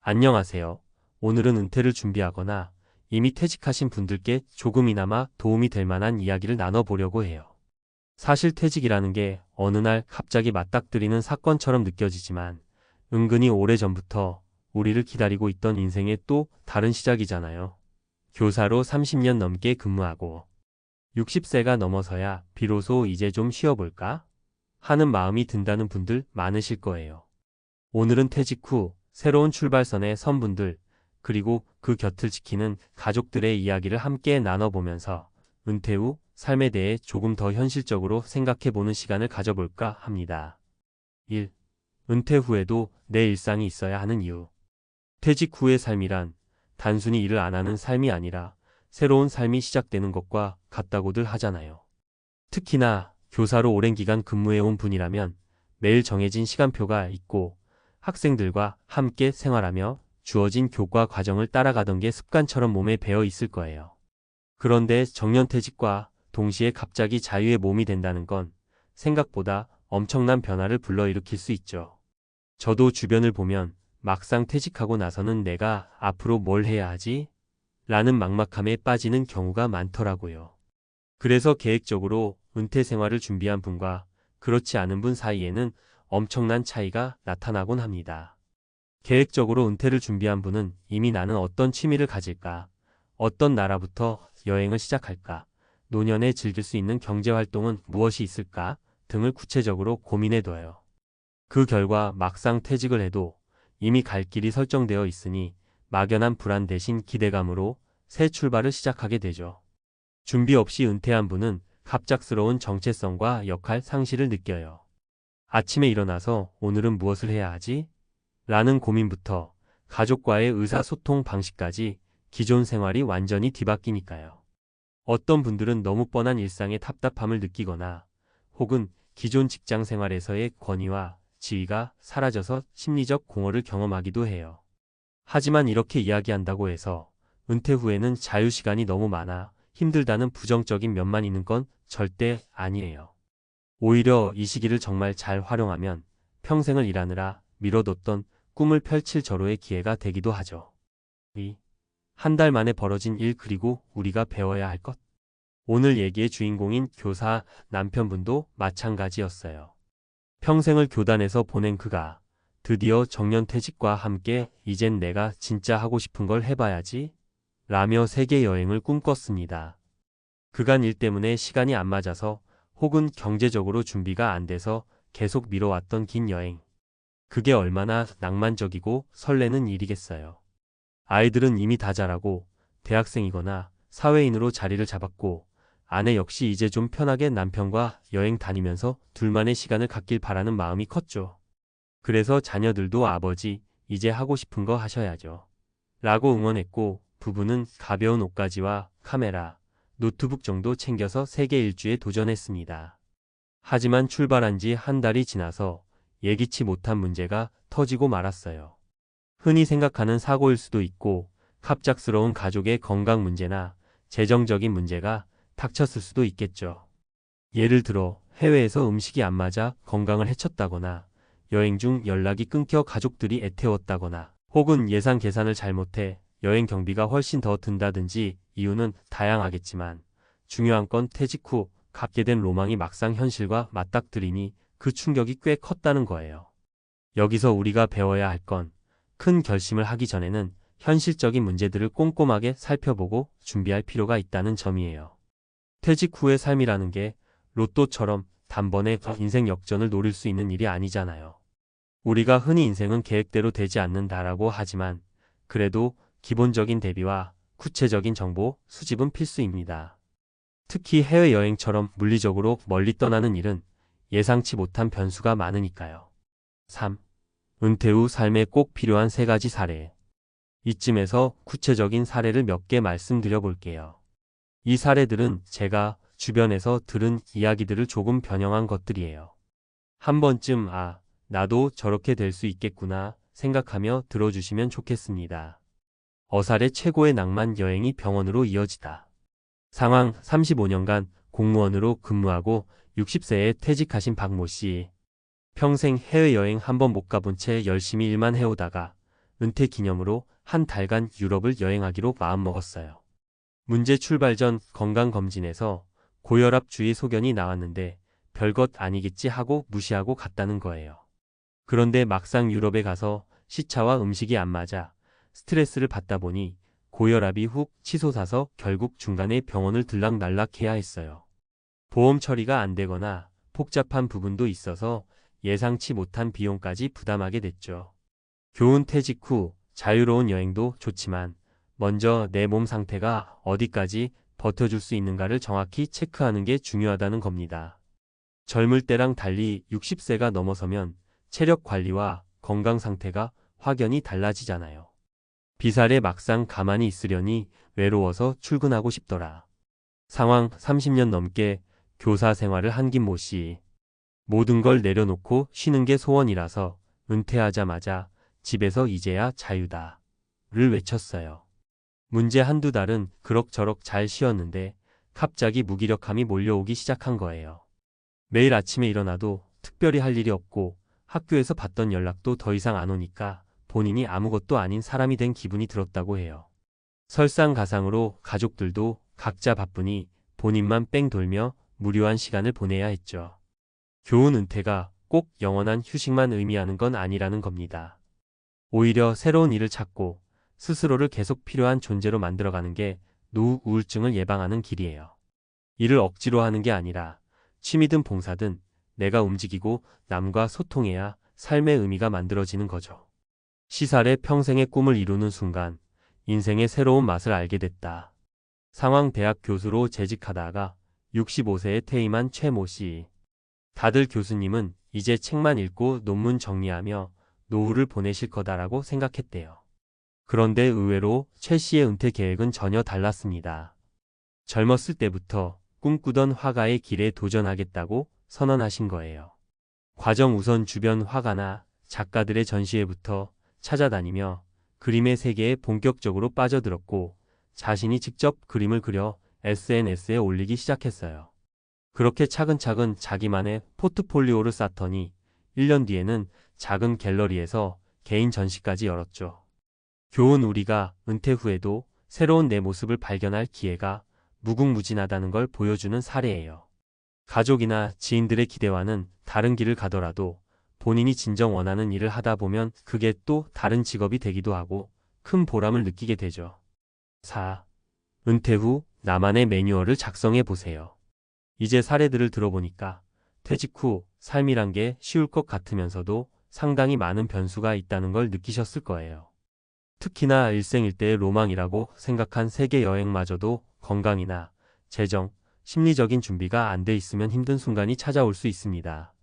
안녕하세요. 오늘은 은퇴를 준비하거나 이미 퇴직하신 분들께 조금이나마 도움이 될 만한 이야기를 나눠보려고 해요. 사실 퇴직이라는 게 어느 날 갑자기 맞닥뜨리는 사건처럼 느껴지지만 은근히 오래전부터 우리를 기다리고 있던 인생의 또 다른 시작이잖아요. 교사로 30년 넘게 근무하고 60세가 넘어서야 비로소 이제 좀 쉬어볼까 하는 마음이 든다는 분들 많으실 거예요. 오늘은 퇴직 후 새로운 출발선에 선 분들, 그리고 그 곁을 지키는 가족들의 이야기를 함께 나눠보면서 은퇴 후 삶에 대해 조금 더 현실적으로 생각해보는 시간을 가져볼까 합니다. 1. 은퇴 후에도 내 일상이 있어야 하는 이유. 퇴직 후의 삶이란 단순히 일을 안 하는 삶이 아니라 새로운 삶이 시작되는 것과 같다고들 하잖아요. 특히나 교사로 오랜 기간 근무해온 분이라면 매일 정해진 시간표가 있고 학생들과 함께 생활하며 주어진 교과 과정을 따라가던 게 습관처럼 몸에 배어 있을 거예요. 그런데 정년퇴직과 동시에 갑자기 자유의 몸이 된다는 건 생각보다 엄청난 변화를 불러일으킬 수 있죠. 저도 주변을 보면 막상 퇴직하고 나서는 내가 앞으로 뭘 해야 하지? 라는 막막함에 빠지는 경우가 많더라고요. 그래서 계획적으로 은퇴 생활을 준비한 분과 그렇지 않은 분 사이에는 엄청난 차이가 나타나곤 합니다. 계획적으로 은퇴를 준비한 분은 이미 나는 어떤 취미를 가질까, 어떤 나라부터 여행을 시작할까, 노년에 즐길 수 있는 경제활동은 무엇이 있을까 등을 구체적으로 고민해둬요. 그 결과 막상 퇴직을 해도 이미 갈 길이 설정되어 있으니 막연한 불안 대신 기대감으로 새 출발을 시작하게 되죠. 준비 없이 은퇴한 분은 갑작스러운 정체성과 역할 상실을 느껴요. 아침에 일어나서 오늘은 무엇을 해야 하지? 라는 고민부터 가족과의 의사소통 방식까지 기존 생활이 완전히 뒤바뀌니까요. 어떤 분들은 너무 뻔한 일상에 답답함을 느끼거나 혹은 기존 직장 생활에서의 권위와 지위가 사라져서 심리적 공허를 경험하기도 해요. 하지만 이렇게 이야기한다고 해서 은퇴 후에는 자유시간이 너무 많아 힘들다는 부정적인 면만 있는 건 절대 아니에요. 오히려 이 시기를 정말 잘 활용하면 평생을 일하느라 미뤄뒀던 꿈을 펼칠 절호의 기회가 되기도 하죠. 한 달 만에 벌어진 일 그리고 우리가 배워야 할 것. 오늘 얘기의 주인공인 교사 남편분도 마찬가지였어요. 평생을 교단에서 보낸 그가 드디어 정년퇴직과 함께 이젠 내가 진짜 하고 싶은 걸 해봐야지 라며 세계 여행을 꿈꿨습니다. 그간 일 때문에 시간이 안 맞아서 혹은 경제적으로 준비가 안 돼서 계속 미뤄왔던 긴 여행. 그게 얼마나 낭만적이고 설레는 일이겠어요. 아이들은 이미 다 자라고 대학생이거나 사회인으로 자리를 잡았고 아내 역시 이제 좀 편하게 남편과 여행 다니면서 둘만의 시간을 갖길 바라는 마음이 컸죠. 그래서 자녀들도 아버지, 이제 하고 싶은 거 하셔야죠. 라고 응원했고 부부는 가벼운 옷가지와 카메라, 노트북 정도 챙겨서 세계 일주에 도전했습니다. 하지만 출발한 지 한 달이 지나서 예기치 못한 문제가 터지고 말았어요. 흔히 생각하는 사고일 수도 있고 갑작스러운 가족의 건강 문제나 재정적인 문제가 닥쳤을 수도 있겠죠. 예를 들어 해외에서 음식이 안 맞아 건강을 해쳤다거나 여행 중 연락이 끊겨 가족들이 애태웠다거나 혹은 예산 계산을 잘못해 여행 경비가 훨씬 더 든다든지 이유는 다양하겠지만 중요한 건 퇴직 후 갖게 된 로망이 막상 현실과 맞닥뜨리니 그 충격이 꽤 컸다는 거예요. 여기서 우리가 배워야 할 건 큰 결심을 하기 전에는 현실적인 문제들을 꼼꼼하게 살펴보고 준비할 필요가 있다는 점이에요. 퇴직 후의 삶이라는 게 로또처럼 단번에 인생 역전을 노릴 수 있는 일이 아니잖아요. 우리가 흔히 인생은 계획대로 되지 않는다라고 하지만 그래도 기본적인 대비와 구체적인 정보 수집은 필수입니다. 특히 해외여행처럼 물리적으로 멀리 떠나는 일은 예상치 못한 변수가 많으니까요. 3. 은퇴 후 삶에 꼭 필요한 3가지 사례. 이쯤에서 구체적인 사례를 몇 개 말씀드려 볼게요. 이 사례들은 제가 주변에서 들은 이야기들을 조금 변형한 것들이에요. 한 번쯤 나도 저렇게 될 수 있겠구나 생각하며 들어주시면 좋겠습니다. 어살의 최고의 낭만 여행이 병원으로 이어지다. 상황 35년간 공무원으로 근무하고 60세에 퇴직하신 박모 씨. 평생 해외여행 한 번 못 가본 채 열심히 일만 해오다가 은퇴 기념으로 한 달간 유럽을 여행하기로 마음먹었어요. 문제 출발 전 건강검진에서 고혈압 주의 소견이 나왔는데 별것 아니겠지 하고 무시하고 갔다는 거예요. 그런데 막상 유럽에 가서 시차와 음식이 안 맞아 스트레스를 받다 보니 고혈압이 훅 치솟아서 결국 중간에 병원을 들락날락 해야 했어요. 보험 처리가 안 되거나 복잡한 부분도 있어서 예상치 못한 비용까지 부담하게 됐죠. 교훈 퇴직 후 자유로운 여행도 좋지만 먼저 내 몸 상태가 어디까지 버텨줄 수 있는가를 정확히 체크하는 게 중요하다는 겁니다. 젊을 때랑 달리 60세가 넘어서면 체력 관리와 건강 상태가 확연히 달라지잖아요. 비살에 막상 가만히 있으려니 외로워서 출근하고 싶더라. 상황 30년 넘게 교사 생활을 한 김모 씨. 모든 걸 내려놓고 쉬는 게 소원이라서 은퇴하자마자 집에서 이제야 자유다. 를 외쳤어요. 문제 한두 달은 그럭저럭 잘 쉬었는데 갑자기 무기력함이 몰려오기 시작한 거예요. 매일 아침에 일어나도 특별히 할 일이 없고 학교에서 받던 연락도 더 이상 안 오니까 본인이 아무것도 아닌 사람이 된 기분이 들었다고 해요. 설상가상으로 가족들도 각자 바쁘니 본인만 뺑 돌며 무료한 시간을 보내야 했죠. 교훈 은퇴가 꼭 영원한 휴식만 의미하는 건 아니라는 겁니다. 오히려 새로운 일을 찾고 스스로를 계속 필요한 존재로 만들어가는 게 노후 우울증을 예방하는 길이에요. 일을 억지로 하는 게 아니라 취미든 봉사든 내가 움직이고 남과 소통해야 삶의 의미가 만들어지는 거죠. 시살에 평생의 꿈을 이루는 순간 인생의 새로운 맛을 알게 됐다. 상황대학 교수로 재직하다가 65세에 퇴임한 최모 씨. 다들 교수님은 이제 책만 읽고 논문 정리하며 노후를 보내실 거다라고 생각했대요. 그런데 의외로 최 씨의 은퇴 계획은 전혀 달랐습니다. 젊었을 때부터 꿈꾸던 화가의 길에 도전하겠다고 선언하신 거예요. 과정 우선 주변 화가나 작가들의 전시회부터 찾아다니며 그림의 세계에 본격적으로 빠져들었고 자신이 직접 그림을 그려 SNS에 올리기 시작했어요. 그렇게 차근차근 자기만의 포트폴리오를 쌓더니 1년 뒤에는 작은 갤러리에서 개인 전시까지 열었죠. 교훈 우리가 은퇴 후에도 새로운 내 모습을 발견할 기회가 무궁무진하다는 걸 보여주는 사례예요. 가족이나 지인들의 기대와는 다른 길을 가더라도 본인이 진정 원하는 일을 하다 보면 그게 또 다른 직업이 되기도 하고 큰 보람을 느끼게 되죠. 4. 은퇴 후 나만의 매뉴얼을 작성해 보세요. 이제 사례들을 들어보니까 퇴직 후 삶이란 게 쉬울 것 같으면서도 상당히 많은 변수가 있다는 걸 느끼셨을 거예요. 특히나 일생일대의 로망이라고 생각한 세계 여행마저도 건강이나 재정, 심리적인 준비가 안 돼 있으면 힘든 순간이 찾아올 수 있습니다.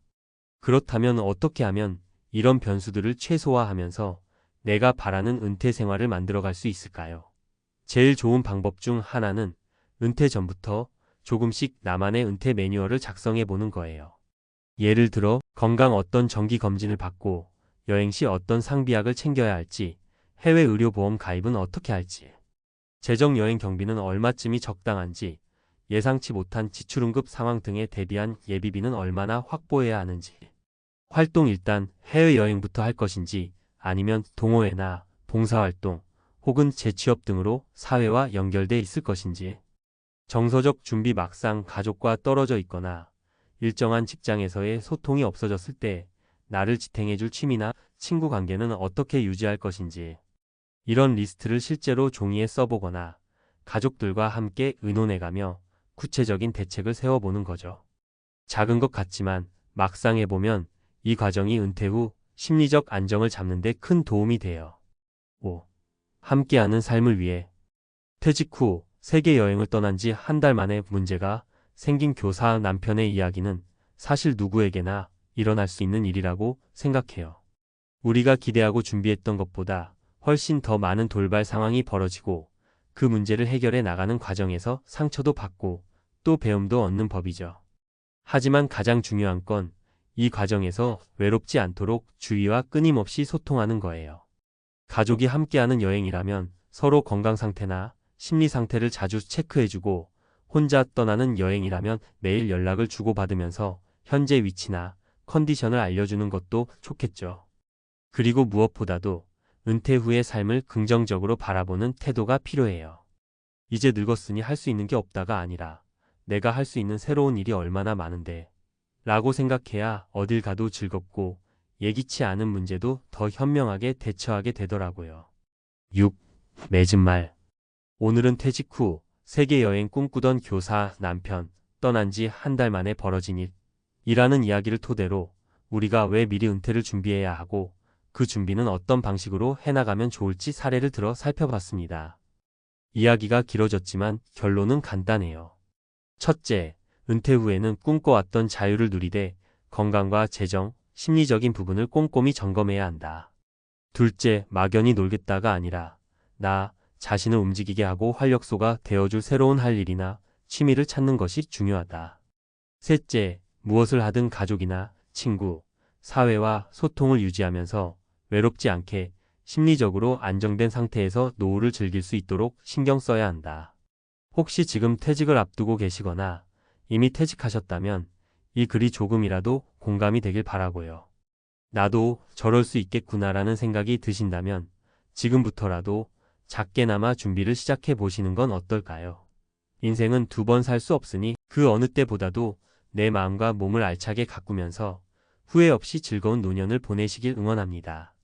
그렇다면 어떻게 하면 이런 변수들을 최소화하면서 내가 바라는 은퇴 생활을 만들어갈 수 있을까요? 제일 좋은 방법 중 하나는 은퇴 전부터 조금씩 나만의 은퇴 매뉴얼을 작성해 보는 거예요. 예를 들어 건강 어떤 정기 검진을 받고 여행 시 어떤 상비약을 챙겨야 할지, 해외 의료보험 가입은 어떻게 할지, 재정 여행 경비는 얼마쯤이 적당한지, 예상치 못한 지출응급 상황 등에 대비한 예비비는 얼마나 확보해야 하는지, 활동 일단 해외여행부터 할 것인지 아니면 동호회나 봉사활동 혹은 재취업 등으로 사회와 연결돼 있을 것인지, 정서적 준비 막상 가족과 떨어져 있거나 일정한 직장에서의 소통이 없어졌을 때 나를 지탱해줄 취미나 친구 관계는 어떻게 유지할 것인지, 이런 리스트를 실제로 종이에 써보거나 가족들과 함께 의논해가며 구체적인 대책을 세워보는 거죠. 작은 것 같지만 막상 해보면 이 과정이 은퇴 후 심리적 안정을 잡는 데 큰 도움이 돼요. 5. 함께하는 삶을 위해. 퇴직 후 세계 여행을 떠난 지 한 달 만에 문제가 생긴 교사 남편의 이야기는 사실 누구에게나 일어날 수 있는 일이라고 생각해요. 우리가 기대하고 준비했던 것보다 훨씬 더 많은 돌발 상황이 벌어지고 그 문제를 해결해 나가는 과정에서 상처도 받고 또 배움도 얻는 법이죠. 하지만 가장 중요한 건 이 과정에서 외롭지 않도록 주위와 끊임없이 소통하는 거예요. 가족이 함께하는 여행이라면 서로 건강 상태나 심리 상태를 자주 체크해주고, 혼자 떠나는 여행이라면 매일 연락을 주고받으면서 현재 위치나 컨디션을 알려주는 것도 좋겠죠. 그리고 무엇보다도 은퇴 후의 삶을 긍정적으로 바라보는 태도가 필요해요. 이제 늙었으니 할 수 있는 게 없다가 아니라 내가 할 수 있는 새로운 일이 얼마나 많은데 라고 생각해야 어딜 가도 즐겁고 예기치 않은 문제도 더 현명하게 대처하게 되더라고요. 6. 맺은 말. 오늘은 퇴직 후 세계 여행 꿈꾸던 교사 남편 떠난 지 한 달 만에 벌어진 일이라는 이야기를 토대로 우리가 왜 미리 은퇴를 준비해야 하고 그 준비는 어떤 방식으로 해나가면 좋을지 사례를 들어 살펴봤습니다. 이야기가 길어졌지만 결론은 간단해요. 첫째, 은퇴 후에는 꿈꿔왔던 자유를 누리되 건강과 재정, 심리적인 부분을 꼼꼼히 점검해야 한다. 둘째, 막연히 놀겠다가 아니라 나 자신을 움직이게 하고 활력소가 되어줄 새로운 할 일이나 취미를 찾는 것이 중요하다. 셋째, 무엇을 하든 가족이나 친구, 사회와 소통을 유지하면서 외롭지 않게 심리적으로 안정된 상태에서 노후를 즐길 수 있도록 신경 써야 한다. 혹시 지금 퇴직을 앞두고 계시거나 이미 퇴직하셨다면 이 글이 조금이라도 공감이 되길 바라고요. 나도 저럴 수 있겠구나라는 생각이 드신다면 지금부터라도 작게나마 준비를 시작해 보시는 건 어떨까요? 인생은 두 번 살 수 없으니 그 어느 때보다도 내 마음과 몸을 알차게 가꾸면서 후회 없이 즐거운 노년을 보내시길 응원합니다.